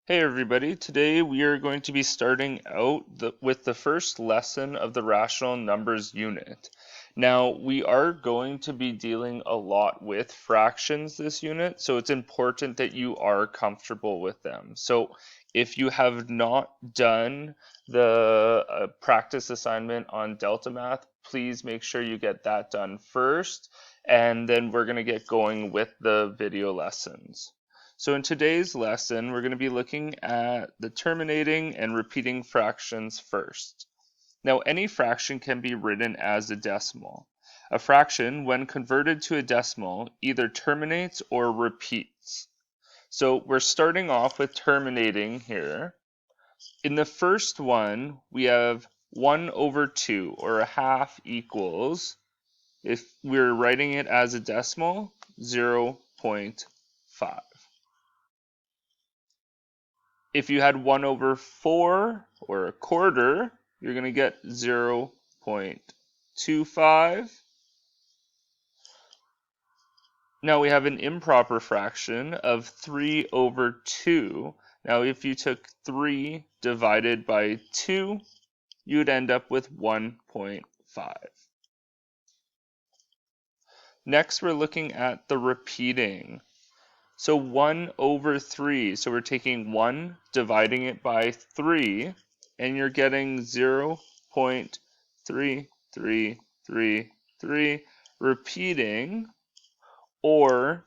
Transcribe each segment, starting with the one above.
Hey everybody, today we are going to be starting out with the first lesson of the rational numbers unit. Now, we are going to be dealing a lot with fractions this unit, so it's important that you are comfortable with them. So if you have not done the practice assignment on Delta Math, please make sure you get that done first, and then we're going to get going with the video lessons. So in today's lesson, we're going to be looking at the terminating and repeating fractions first. Now, any fraction can be written as a decimal. A fraction, when converted to a decimal, either terminates or repeats. So we're starting off with terminating here. In the first one, we have 1 over 2, or a half equals, if we're writing it as a decimal, 0.5. If you had 1 over 4 or a quarter, you're going to get 0.25. Now we have an improper fraction of 3 over 2. Now if you took 3 divided by 2, you'd end up with 1.5. Next, we're looking at the repeating. So 1 over 3, so we're taking 1, dividing it by 3, and you're getting 0.3333, repeating, or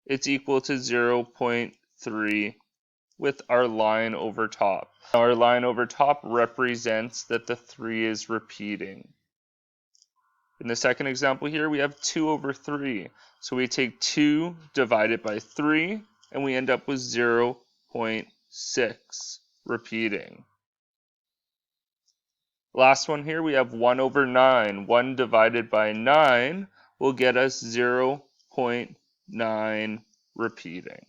it's equal to 0.3 with our line over top. Now our line over top represents that the 3 is repeating. In the second example here, we have 2 over 3. So we take 2 divided by 3, and we end up with 0.6 repeating. Last one here, we have 1 over 9. 1 divided by 9 will get us 0.9 repeating.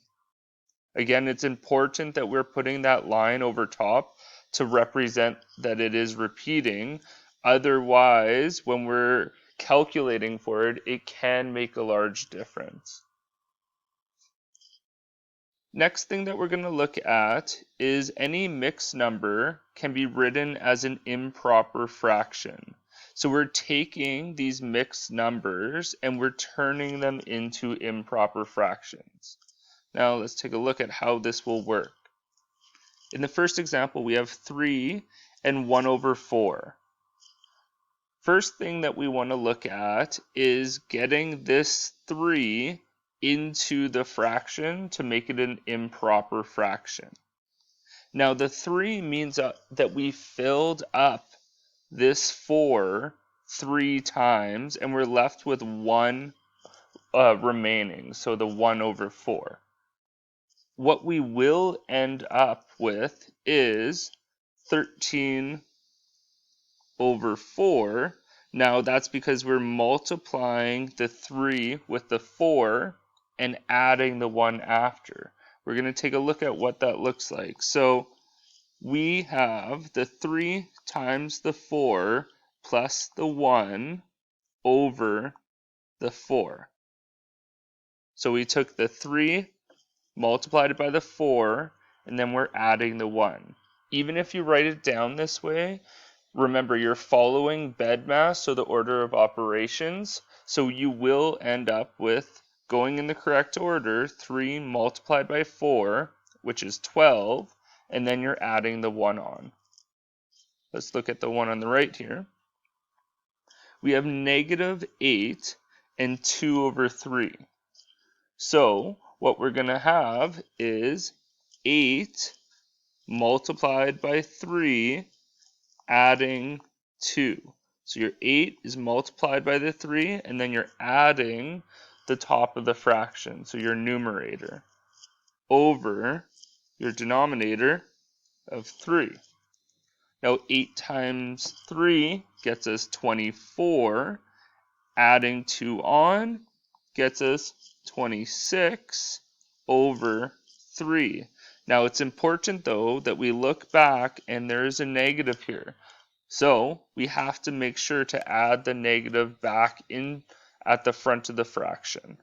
Again, it's important that we're putting that line over top to represent that it is repeating. Otherwise, when we're calculating for it, it can make a large difference. Next thing that we're going to look at is any mixed number can be written as an improper fraction. So we're taking these mixed numbers and we're turning them into improper fractions. Now let's take a look at how this will work. In the first example, we have 3 and 1 over 4. First thing that we want to look at is getting this 3 into the fraction to make it an improper fraction. Now the 3 means that we filled up this 4 3 times and we're left with 1 remaining, so the 1 over 4. What we will end up with is 13 over 4. Now that's because we're multiplying the 3 with the 4 and adding the 1 after. We're going to take a look at what that looks like. So we have the 3 times the 4 plus the 1 over the 4. So we took the 3, multiplied it by the 4, and then we're adding the 1. Even if you write it down this way, remember, you're following BEDMAS, so the order of operations, so you will end up with, going in the correct order, 3 multiplied by 4, which is 12, and then you're adding the 1 on. Let's look at the one on the right here. We have negative 8 and 2 over 3. So what we're going to have is 8 multiplied by 3 adding 2. So your 8 is multiplied by the 3, and then you're adding the top of the fraction, so your numerator, over your denominator of 3. Now 8 times 3 gets us 24. Adding 2 on gets us 26 over 3. Now it's important though that we look back and there is a negative here. So we have to make sure to add the negative back in at the front of the fraction.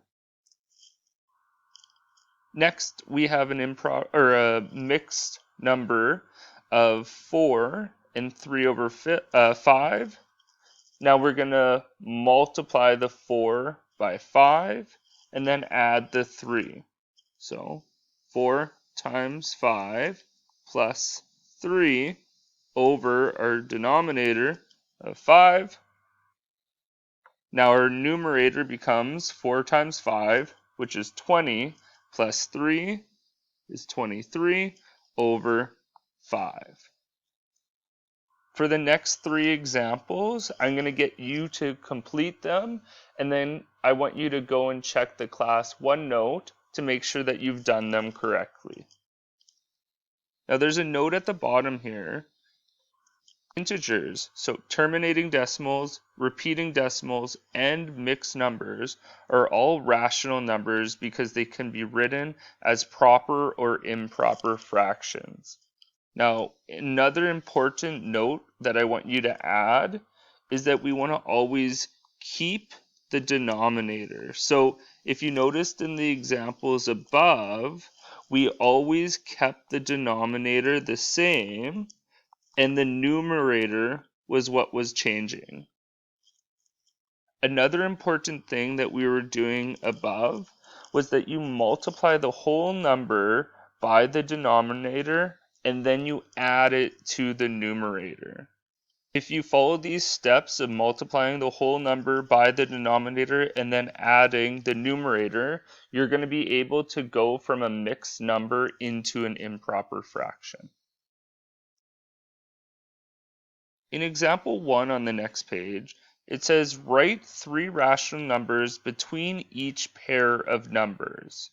Next, we have a mixed number of 4 and 3 over 5. Now we're going to multiply the 4 by 5 and then add the 3. So 4 times 5 plus 3 over our denominator of 5. Now our numerator becomes 4 times 5, which is 20, plus 3 is 23 over 5. For the next 3 examples, I'm going to get you to complete them, and then I want you to go and check the class OneNote to make sure that you've done them correctly. Now there's a note at the bottom here. Integers, so terminating decimals, repeating decimals, and mixed numbers are all rational numbers because they can be written as proper or improper fractions. Now, another important note that I want you to add is that we want to always keep the denominator. So if you noticed in the examples above, we always kept the denominator the same, and the numerator was what was changing. Another important thing that we were doing above was that you multiply the whole number by the denominator and then you add it to the numerator. If you follow these steps of multiplying the whole number by the denominator and then adding the numerator, you're going to be able to go from a mixed number into an improper fraction. In example 1 on the next page, it says write 3 rational numbers between each pair of numbers.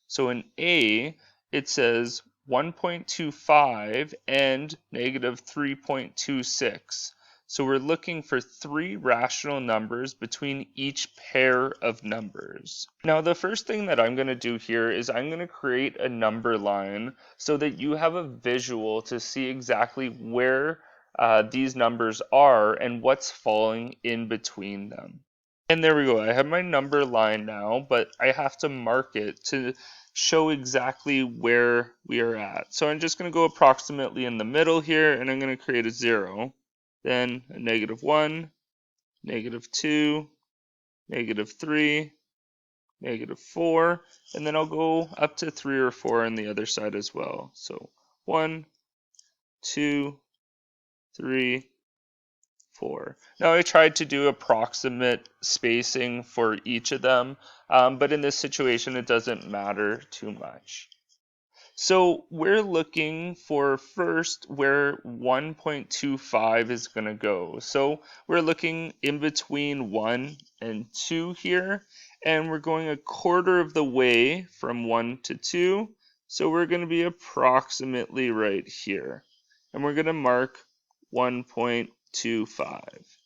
So in A, it says 1.25 and negative 3.26. So we're looking for 3 rational numbers between each pair of numbers. Now the first thing that I'm going to do here is I'm going to create a number line so that you have a visual to see exactly where these numbers are and what's falling in between them. And there we go. I have my number line now, but I have to mark it to show exactly where we are at. So I'm just going to go approximately in the middle here, and I'm going to create a 0, then a -1, -2, -3, -4, and then I'll go up to 3 or 4 on the other side as well. So 1, 2, 3, 4. Now I tried to do approximate spacing for each of them, but in this situation it doesn't matter too much. So we're looking for first where 1.25 is going to go. So we're looking in between 1 and 2 here, and we're going a quarter of the way from 1 to 2. So we're going to be approximately right here. And we're going to mark 1.25.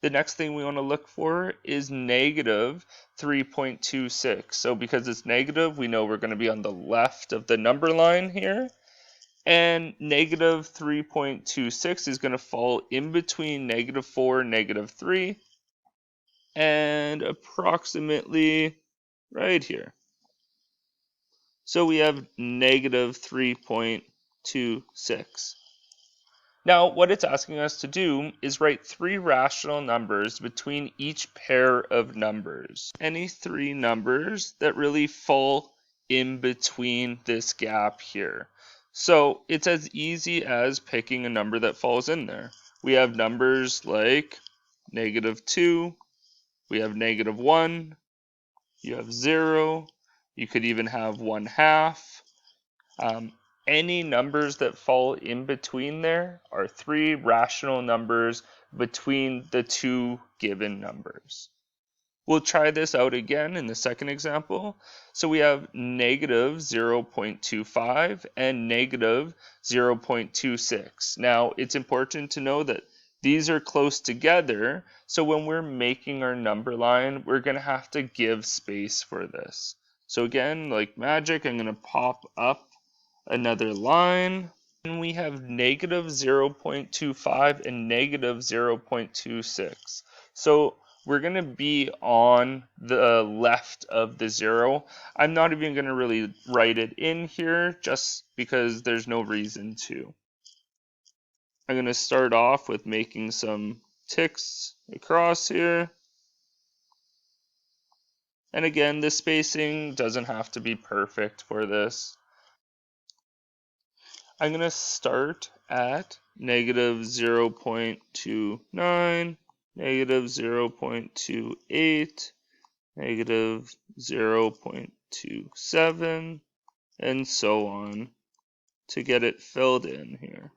The next thing we want to look for is negative 3.26. So because it's negative, we know we're going to be on the left of the number line here. And negative 3.26 is going to fall in between -4 and -3. And approximately right here. So we have negative 3.26. Now, what it's asking us to do is write 3 rational numbers between each pair of numbers. Any 3 numbers that really fall in between this gap here. So it's as easy as picking a number that falls in there. We have numbers like -2, we have -1, you have 0, you could even have 1/2. Any numbers that fall in between there are 3 rational numbers between the 2 given numbers. We'll try this out again in the second example. So we have negative 0.25 and negative 0.26. Now it's important to know that these are close together, so when we're making our number line, we're going to have to give space for this. So again, like magic, I'm going to pop up another line, and we have negative 0.25 and negative 0.26. So we're going to be on the left of the 0. I'm not even going to really write it in here just because there's no reason to. I'm going to start off with making some ticks across here. And again, the spacing doesn't have to be perfect for this. I'm going to start at negative 0.29, negative 0.28, negative 0.27, and so on to get it filled in here.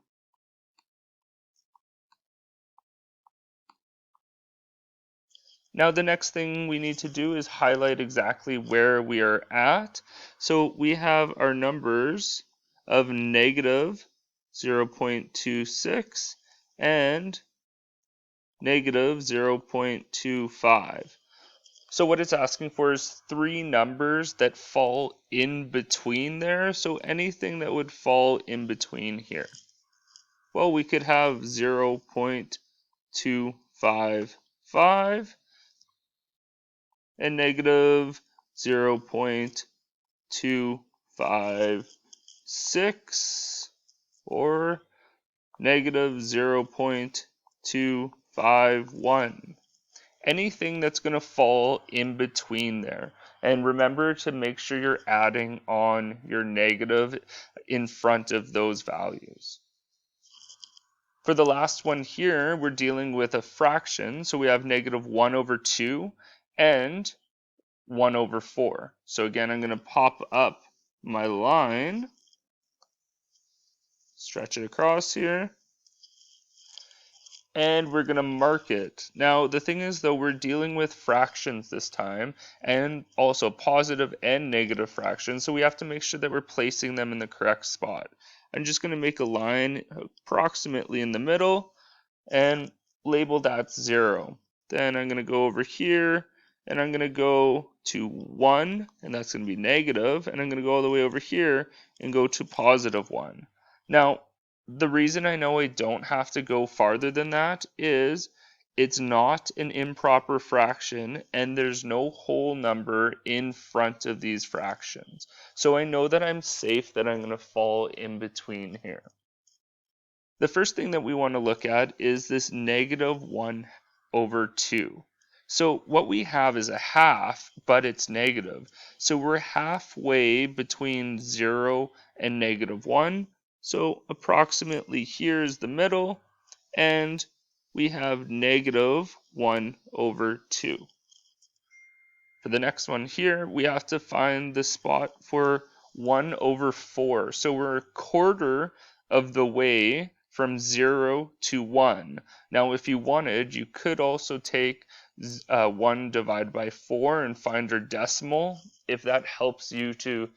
Now the next thing we need to do is highlight exactly where we are at. So we have our numbers of negative 0.26 and negative 0.25. So what it's asking for is 3 numbers that fall in between there. So anything that would fall in between here. Well, we could have 0.255 and negative 0.256 or negative 0.251. Anything that's going to fall in between there. And remember to make sure you're adding on your negative in front of those values. For the last one here, we're dealing with a fraction. So we have negative 1 over 2 and 1 over 4. So again, I'm going to pop up my line, stretch it across here, and we're going to mark it. Now, the thing is, though, we're dealing with fractions this time, and also positive and negative fractions, so we have to make sure that we're placing them in the correct spot. I'm just going to make a line approximately in the middle and label that 0. Then I'm going to go over here, and I'm going to go to 1, and that's going to be negative, and I'm going to go all the way over here and go to positive 1. Now, the reason I know I don't have to go farther than that is it's not an improper fraction and there's no whole number in front of these fractions. So I know that I'm safe that I'm going to fall in between here. The first thing that we want to look at is this negative 1 over 2. So what we have is a half, but it's negative. So we're halfway between 0 and negative 1. So approximately here is the middle, and we have negative 1 over 2. For the next one here, we have to find the spot for 1 over 4. So we're a quarter of the way from 0 to 1. Now, if you wanted, you could also take 1 divided by 4 and find your decimal, if that helps you to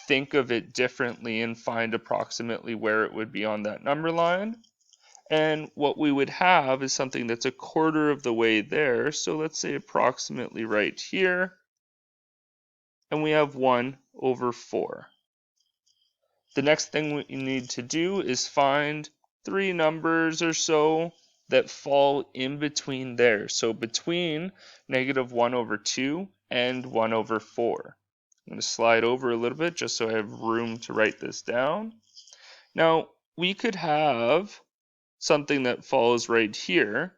think of it differently and find approximately where it would be on that number line. And what we would have is something that's a quarter of the way there. So let's say approximately right here. And we have 1 over 4. The next thing we need to do is find 3 numbers or so that fall in between there. So between negative 1 over 2 and 1 over 4. I'm going to slide over a little bit just so I have room to write this down. Now, we could have something that falls right here,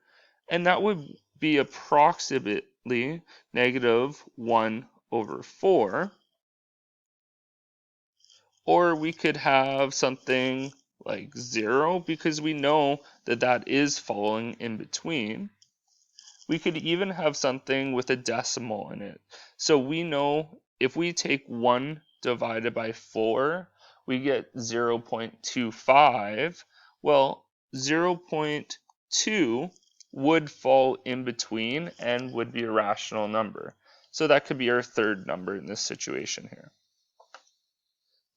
and that would be approximately negative 1 over 4. Or we could have something like 0 because we know that that is falling in between. We could even have something with a decimal in it. So we know if we take 1 divided by 4, we get 0.25. Well, 0.2 would fall in between and would be a rational number. So that could be our third number in this situation here.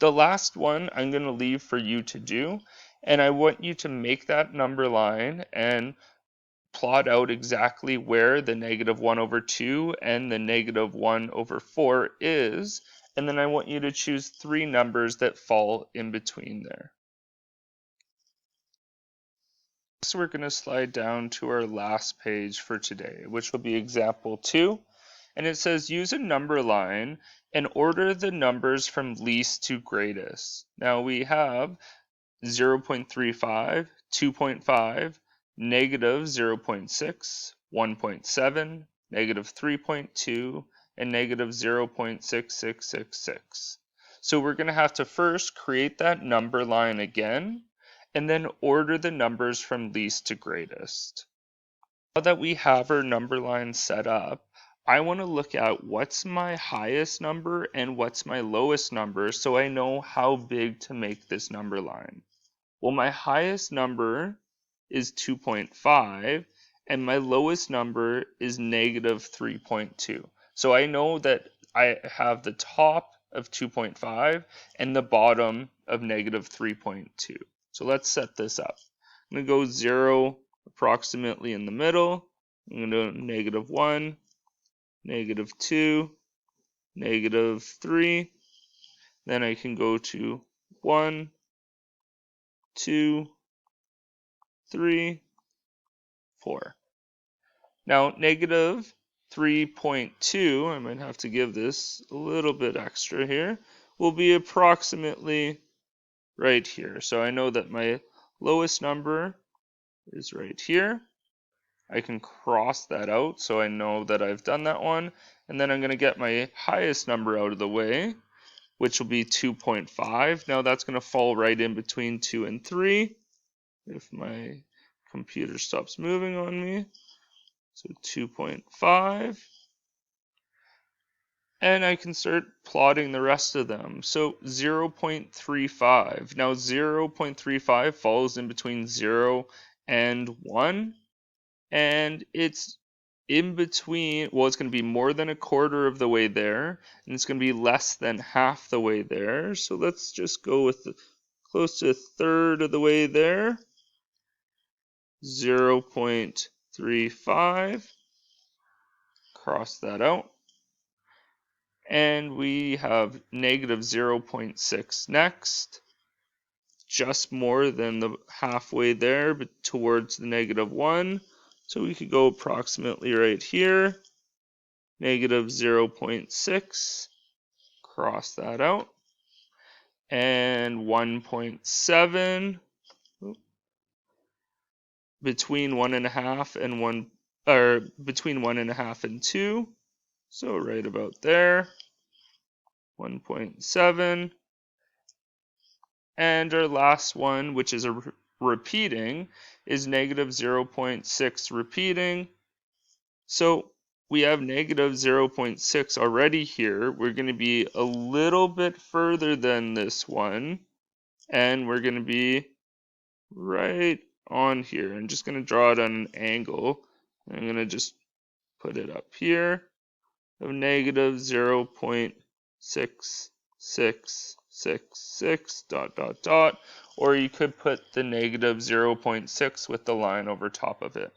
The last one I'm going to leave for you to do, and I want you to make that number line and plot out exactly where the negative 1 over 2 and the negative 1 over 4 is, and then I want you to choose 3 numbers that fall in between there. So we're going to slide down to our last page for today, which will be example 2. And it says use a number line and order the numbers from least to greatest. Now we have 0.35, 2.5, negative 0.6, 1.7, negative 3.2, and negative 0.6666. So we're going to have to first create that number line again, and then order the numbers from least to greatest. Now that we have our number line set up, I want to look at what's my highest number and what's my lowest number so I know how big to make this number line. Well, my highest number is 2.5 and my lowest number is negative 3.2. So I know that I have the top of 2.5 and the bottom of negative 3.2. So let's set this up. I'm going to go 0 approximately in the middle. I'm going to do negative 1, negative 2, negative 3. Then I can go to 1, 2, 3, 4. Now, negative 3.2, I might have to give this a little bit extra here, will be approximately right here. So I know that my lowest number is right here. I can cross that out so I know that I've done that one. And then I'm going to get my highest number out of the way, which will be 2.5. Now that's going to fall right in between 2 and 3 if my computer stops moving on me. So 2.5. And I can start plotting the rest of them. So 0.35. Now 0.35 falls in between 0 and 1. And it's in between, well, it's going to be more than a quarter of the way there. And it's going to be less than half the way there. So let's just go with close to a third of the way there. 0.35. Cross that out. And we have negative 0.6 next, just more than the halfway there, but towards the negative 1. So we could go approximately right here, negative 0.6, cross that out, and 1.7, between 1.5 and 1, or between 1.5 and 2. So right about there, 1.7. And our last one, which is a repeating, is negative 0.6 repeating. So we have negative 0.6 already here. We're going to be a little bit further than this one. And we're going to be right on here. I'm just going to draw it on an angle. I'm going to just put it up here. Of negative 0.6666 dot dot dot, or you could put the negative 0.6 with the line over top of it.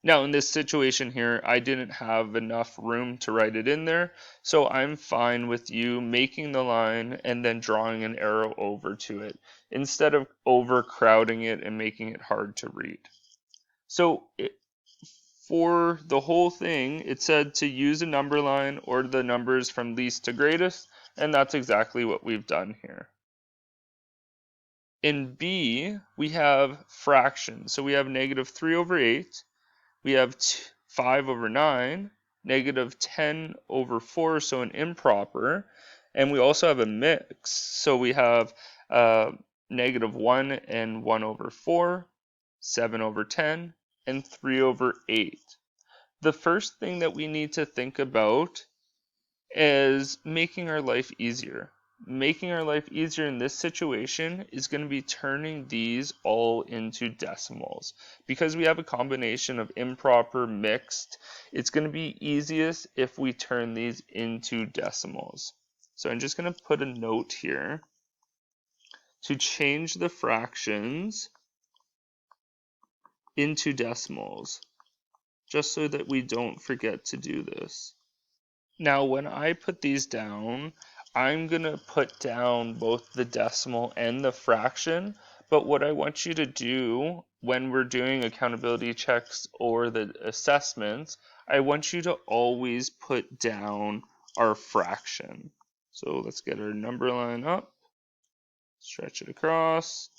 Now in this situation here, I didn't have enough room to write it in there, so I'm fine with you making the line and then drawing an arrow over to it, instead of overcrowding it and making it hard to read. So for the whole thing, it said to use a number line, order the numbers from least to greatest, and that's exactly what we've done here. In B, we have fractions. So we have negative 3 over 8, we have 5 over 9, negative 10 over 4, so an improper, and we also have a mix. So we have negative 1 and 1 over 4, 7 over 10, and 3 over 8. The first thing that we need to think about is making our life easier. Making our life easier in this situation is going to be turning these all into decimals. Because we have a combination of improper, mixed, it's going to be easiest if we turn these into decimals. So I'm just going to put a note here to change the fractions into decimals, just so that we don't forget to do this. Now, when I put these down, I'm going to put down both the decimal and the fraction, But what I want you to do when we're doing accountability checks or the assessments, I want you to always put down our fraction. So let's get our number line up, stretch it across.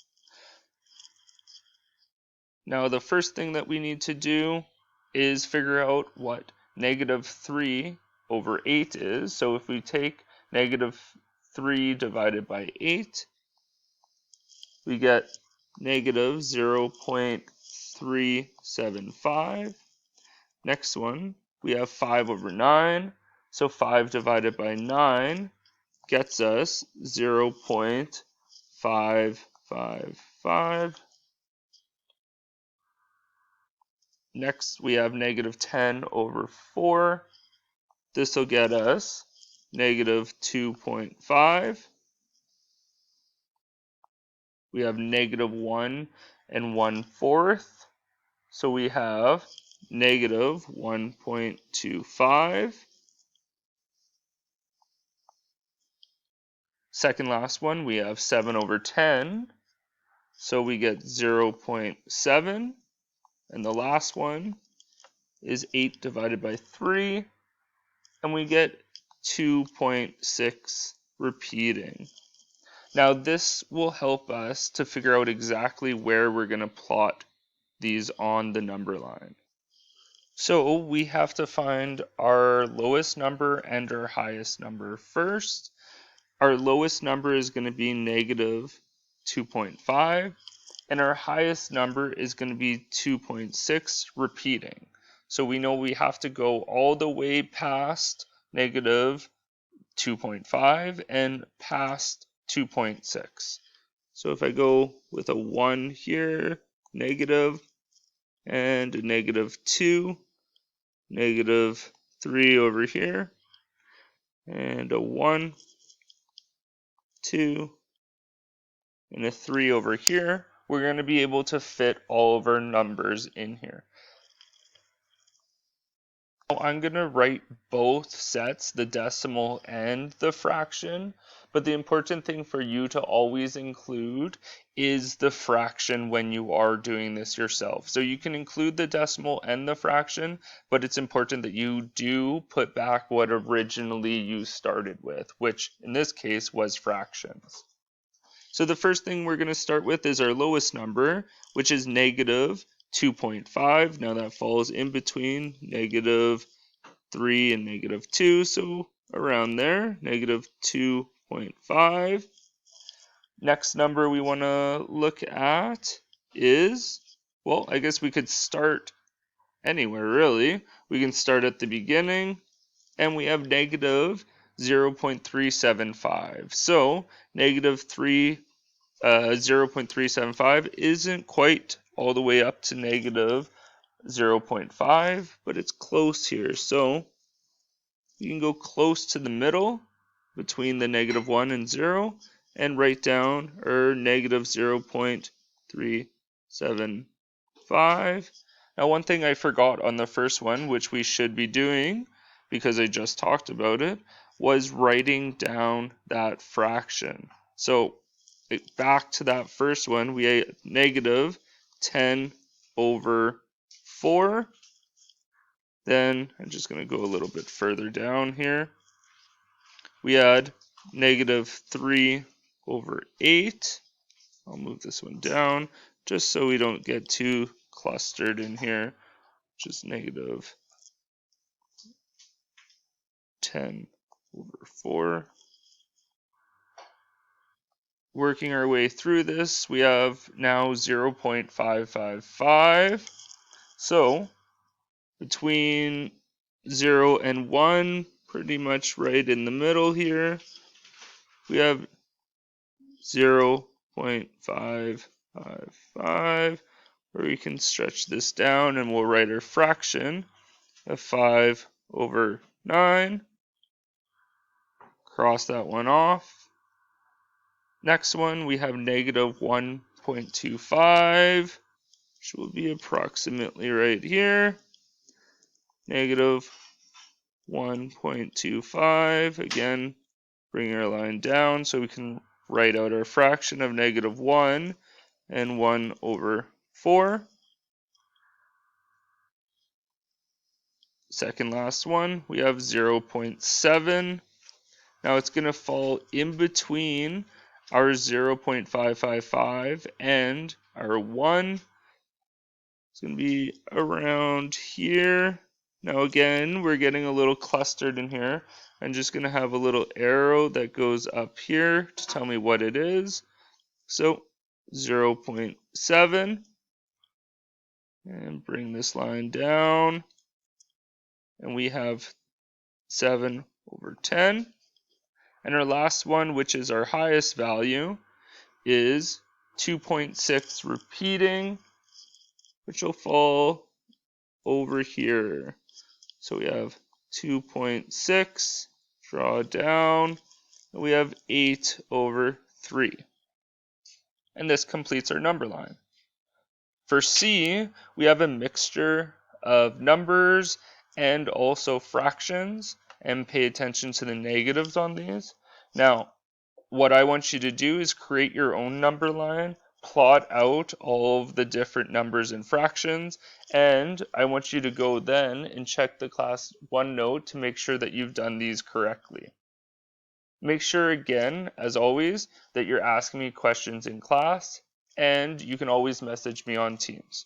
Now the first thing that we need to do is figure out what -3/8 is. So if we take -3 divided by 8, we get -0.375. Next one, we have 5/9. So 5 divided by 9 gets us 0.555. Next, we have -10/4. This will get us -2.5. We have -1 1/4. So we have -1.25. Second last one, we have 7/10. So we get 0.7. And the last one is 8 divided by 3. And we get 2.6 repeating. Now this will help us to figure out exactly where we're going to plot these on the number line. So we have to find our lowest number and our highest number first. Our lowest number is going to be -2.5, and our highest number is going to be 2.6 repeating. So we know we have to go all the way past -2.5 and past 2.6. So if I go with a 1 here, negative, and a -2, -3 over here, and a 1, 2, and a 3 over here, we're going to be able to fit all of our numbers in here. Now I'm going to write both sets, the decimal and the fraction, but the important thing for you to always include is the fraction when you are doing this yourself. So you can include the decimal and the fraction, but it's important that you do put back what originally you started with, which in this case was fractions. So the first thing we're going to start with is our lowest number, which is -2.5. Now that falls in between -3 and -2, so around there, -2.5. Next number we want to look at is, well, I guess we could start anywhere really. We can start at the beginning, and we have -0.375. So -0.375 isn't quite all the way up to -0.5, but it's close here. So you can go close to the middle between the -1 and 0 and write down our -0.375. Now one thing I forgot on the first one, which we should be doing because I just talked about it, was writing down that fraction. So back to that first one, we had -10/4. Then I'm just going to go a little bit further down here. We had -3/8. I'll move this one down just so we don't get too clustered in here, which is -10/4. Working our way through this, we have now 0.555. So between 0 and 1, pretty much right in the middle here, we have 0.555, or we can stretch this down and we'll write our fraction of 5/9. Cross that one off. Next one, we have -1.25, which will be approximately right here. -1.25. Again, bring our line down so we can write out our fraction of -1. and 1 over 4. Second last one, we have 0.7. Now it's going to fall in between our 0.555 and our 1. It's going to be around here. Now again, we're getting a little clustered in here. I'm just going to have a little arrow that goes up here to tell me what it is. So 0.7, and bring this line down, and we have 7 over 10. And our last one, which is our highest value, is 2.6 repeating, which will fall over here. So we have 2.6, draw down, and we have 8 over 3. And this completes our number line. For C, we have a mixture of numbers and also fractions, and pay attention to the negatives on these. Now, what I want you to do is create your own number line, plot out all of the different numbers and fractions, and I want you to go then and check the class 1 note to make sure that you've done these correctly. Make sure again, as always, that you're asking me questions in class, and you can always message me on Teams.